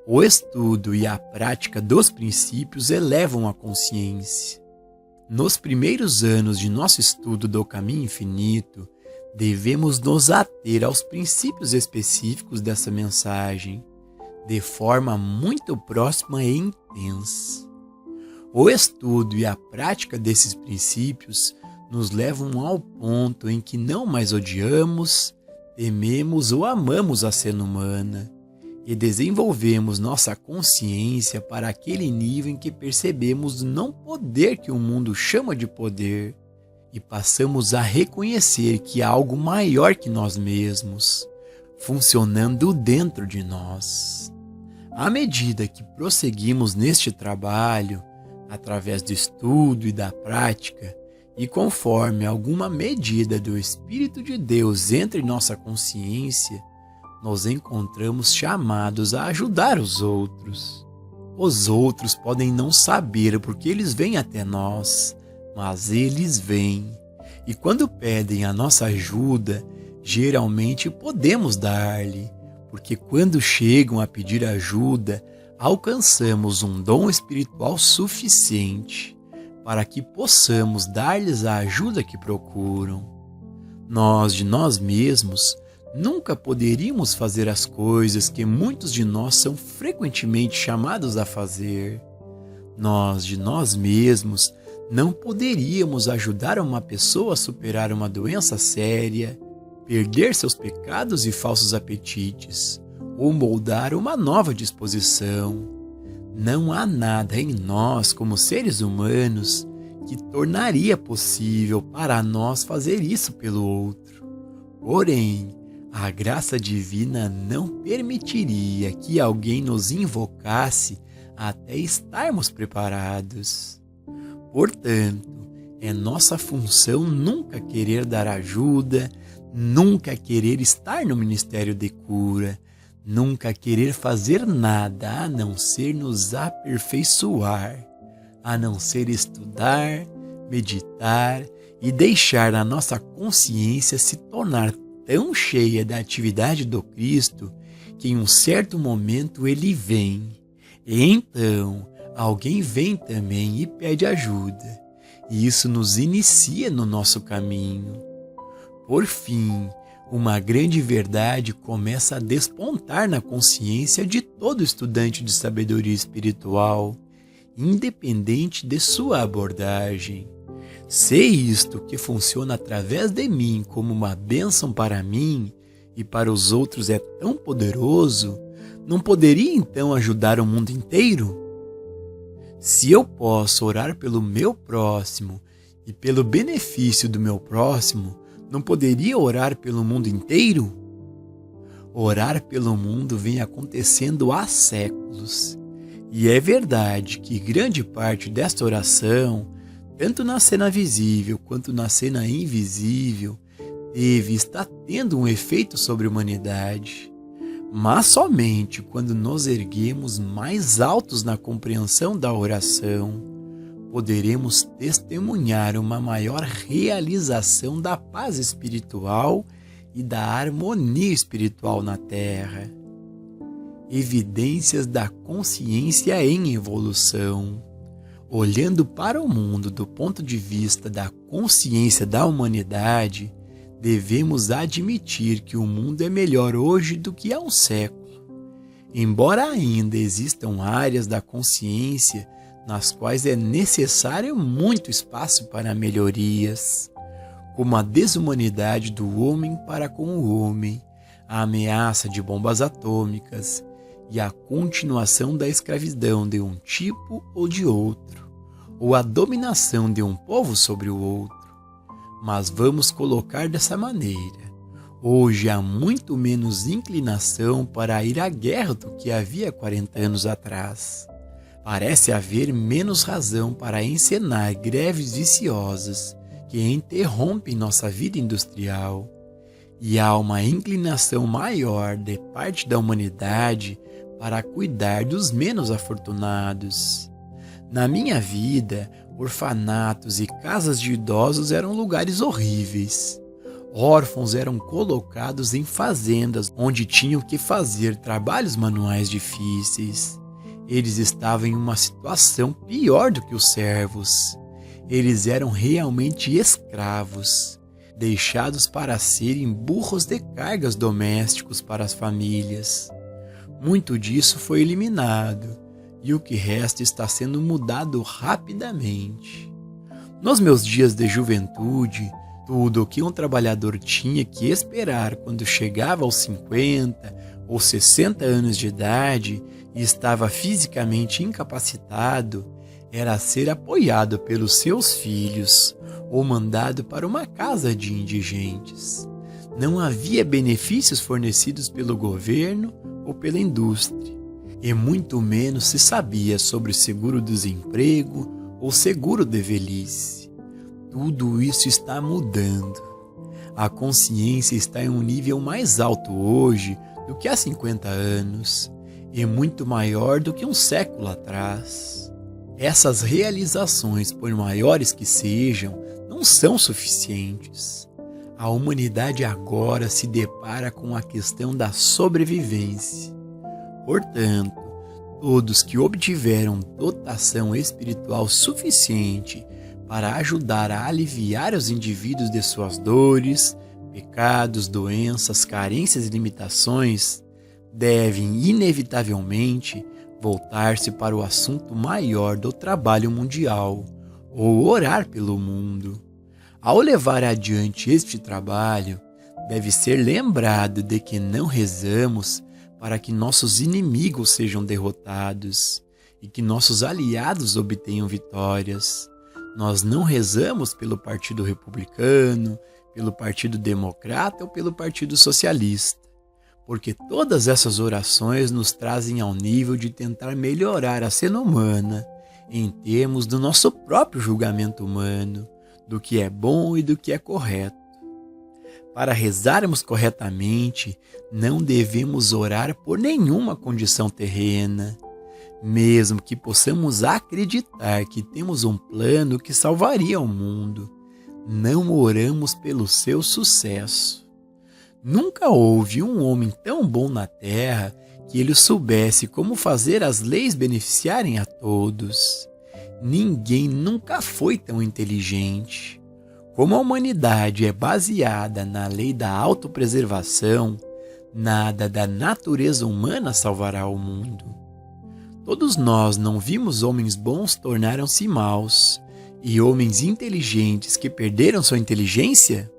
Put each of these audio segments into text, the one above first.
O estudo e a prática dos princípios elevam a consciência. Nos primeiros anos de nosso estudo do caminho infinito, devemos nos ater aos princípios específicos dessa mensagem, de forma muito próxima e intensa. O estudo e a prática desses princípios nos levam ao ponto em que não mais odiamos, tememos ou amamos a cena humana, e desenvolvemos nossa consciência para aquele nível em que percebemos o não poder que o mundo chama de poder e passamos a reconhecer que há algo maior que nós mesmos, funcionando dentro de nós. À medida que prosseguimos neste trabalho, através do estudo e da prática, e conforme alguma medida do Espírito de Deus entre em nossa consciência, nos encontramos chamados a ajudar os outros. Os outros podem não saber porque eles vêm até nós, mas eles vêm. E quando pedem a nossa ajuda, geralmente podemos dar-lhe, porque quando chegam a pedir ajuda, alcançamos um dom espiritual suficiente para que possamos dar-lhes a ajuda que procuram. Nós, de nós mesmos, nunca poderíamos fazer as coisas que muitos de nós são frequentemente chamados a fazer. Nós, de nós mesmos, não poderíamos ajudar uma pessoa a superar uma doença séria, perder seus pecados e falsos apetites, ou moldar uma nova disposição. Não há nada em nós, como seres humanos, que tornaria possível para nós fazer isso pelo outro. Porém, a graça divina não permitiria que alguém nos invocasse até estarmos preparados. Portanto, é nossa função nunca querer dar ajuda, nunca querer estar no ministério de cura, nunca querer fazer nada a não ser nos aperfeiçoar, a não ser estudar, meditar e deixar a nossa consciência se tornar tão cheia da atividade do Cristo que em um certo momento ele vem. E então alguém vem também e pede ajuda. E isso nos inicia no nosso caminho. Por fim, uma grande verdade começa a despontar na consciência de todo estudante de sabedoria espiritual, independente de sua abordagem. Se isto que funciona através de mim como uma bênção para mim e para os outros é tão poderoso, não poderia então ajudar o mundo inteiro? Se eu posso orar pelo meu próximo e pelo benefício do meu próximo, não poderia orar pelo mundo inteiro? Orar pelo mundo vem acontecendo há séculos. E é verdade que grande parte desta oração, tanto na cena visível quanto na cena invisível, está tendo um efeito sobre a humanidade. Mas somente quando nos erguemos mais altos na compreensão da oração, poderemos testemunhar uma maior realização da paz espiritual e da harmonia espiritual na Terra. Evidências da consciência em evolução. Olhando para o mundo do ponto de vista da consciência da humanidade, devemos admitir que o mundo é melhor hoje do que há um século. Embora ainda existam áreas da consciência nas quais é necessário muito espaço para melhorias, como a desumanidade do homem para com o homem, a ameaça de bombas atômicas e a continuação da escravidão de um tipo ou de outro, ou a dominação de um povo sobre o outro. Mas vamos colocar dessa maneira. Hoje há muito menos inclinação para ir à guerra do que havia 40 anos atrás. Parece haver menos razão para encenar greves viciosas que interrompem nossa vida industrial. E há uma inclinação maior de parte da humanidade para cuidar dos menos afortunados. Na minha vida, orfanatos e casas de idosos eram lugares horríveis. Órfãos eram colocados em fazendas onde tinham que fazer trabalhos manuais difíceis. Eles estavam em uma situação pior do que os servos. Eles eram realmente escravos, deixados para serem burros de cargas domésticos para as famílias. Muito disso foi eliminado, e o que resta está sendo mudado rapidamente. Nos meus dias de juventude, tudo o que um trabalhador tinha que esperar quando chegava aos 50 ou 60 anos de idade e estava fisicamente incapacitado era ser apoiado pelos seus filhos ou mandado para uma casa de indigentes. Não havia benefícios fornecidos pelo governo ou pela indústria, e muito menos se sabia sobre seguro-desemprego ou seguro de velhice. Tudo isso está mudando. A consciência está em um nível mais alto hoje do que há 50 anos e muito maior do que um século atrás. Essas realizações, por maiores que sejam, não são suficientes. A humanidade agora se depara com a questão da sobrevivência. Portanto, todos que obtiveram dotação espiritual suficiente para ajudar a aliviar os indivíduos de suas dores, pecados, doenças, carências e limitações, devem inevitavelmente voltar-se para o assunto maior do trabalho mundial, ou orar pelo mundo. Ao levar adiante este trabalho, deve ser lembrado de que não rezamos para que nossos inimigos sejam derrotados e que nossos aliados obtenham vitórias. Nós não rezamos pelo Partido Republicano, pelo Partido Democrata ou pelo Partido Socialista, porque todas essas orações nos trazem ao nível de tentar melhorar a cena humana em termos do nosso próprio julgamento humano, do que é bom e do que é correto. Para rezarmos corretamente, não devemos orar por nenhuma condição terrena, mesmo que possamos acreditar que temos um plano que salvaria o mundo. Não oramos pelo seu sucesso. Nunca houve um homem tão bom na terra que ele soubesse como fazer as leis beneficiarem a todos. Ninguém nunca foi tão inteligente. Como a humanidade é baseada na lei da autopreservação, nada da natureza humana salvará o mundo. Todos nós não vimos homens bons tornaram-se maus e homens inteligentes que perderam sua inteligência?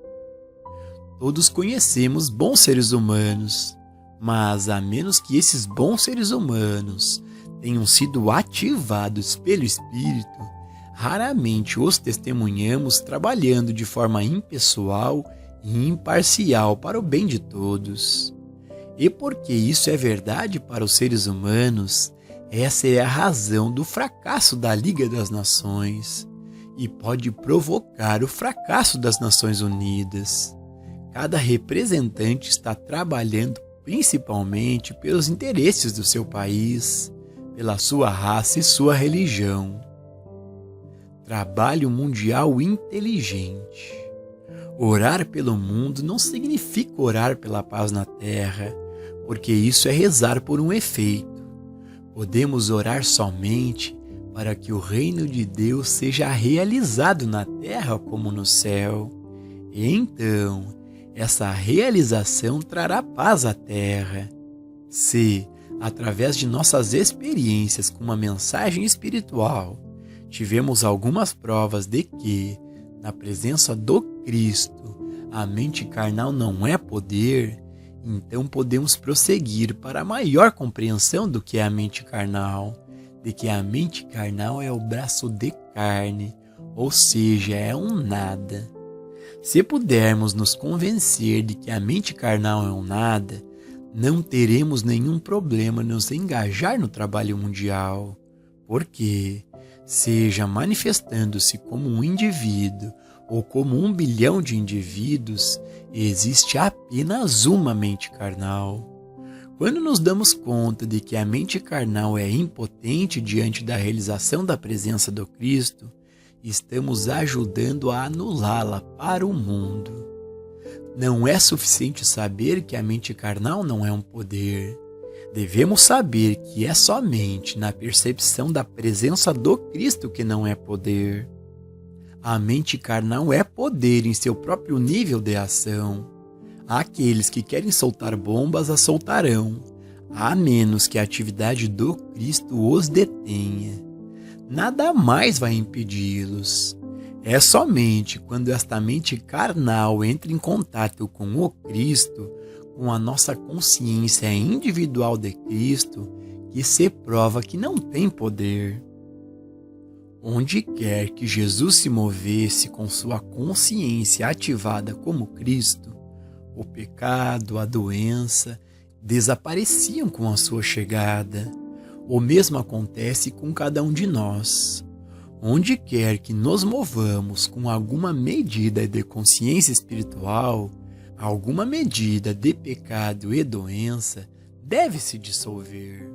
Todos conhecemos bons seres humanos, mas a menos que esses bons seres humanos tenham sido ativados pelo Espírito, raramente os testemunhamos trabalhando de forma impessoal e imparcial para o bem de todos. E porque isso é verdade para os seres humanos, essa é a razão do fracasso da Liga das Nações e pode provocar o fracasso das Nações Unidas. Cada representante está trabalhando principalmente pelos interesses do seu país, pela sua raça e sua religião. Trabalho mundial inteligente. Orar pelo mundo não significa orar pela paz na terra, porque isso é rezar por um efeito. Podemos orar somente para que o reino de Deus seja realizado na terra como no céu. E então, essa realização trará paz à terra. Se, através de nossas experiências com uma mensagem espiritual, tivemos algumas provas de que, na presença do Cristo, a mente carnal não é poder, então podemos prosseguir para a maior compreensão do que é a mente carnal, de que a mente carnal é o braço de carne, ou seja, é um nada. Se pudermos nos convencer de que a mente carnal é um nada, não teremos nenhum problema nos engajar no trabalho mundial, porque, seja manifestando-se como um indivíduo ou como 1 bilhão de indivíduos, existe apenas uma mente carnal. Quando nos damos conta de que a mente carnal é impotente diante da realização da presença do Cristo, estamos ajudando a anulá-la para o mundo. Não é suficiente saber que a mente carnal não é um poder. Devemos saber que é somente na percepção da presença do Cristo que não é poder. A mente carnal é poder em seu próprio nível de ação. Aqueles que querem soltar bombas as soltarão, a menos que a atividade do Cristo os detenha. Nada mais vai impedi-los. É somente quando esta mente carnal entra em contato com o Cristo, com a nossa consciência individual de Cristo, que se prova que não tem poder. Onde quer que Jesus se movesse com sua consciência ativada como Cristo, o pecado, a doença, desapareciam com a sua chegada. O mesmo acontece com cada um de nós. Onde quer que nos movamos com alguma medida de consciência espiritual, alguma medida de pecado e doença deve se dissolver.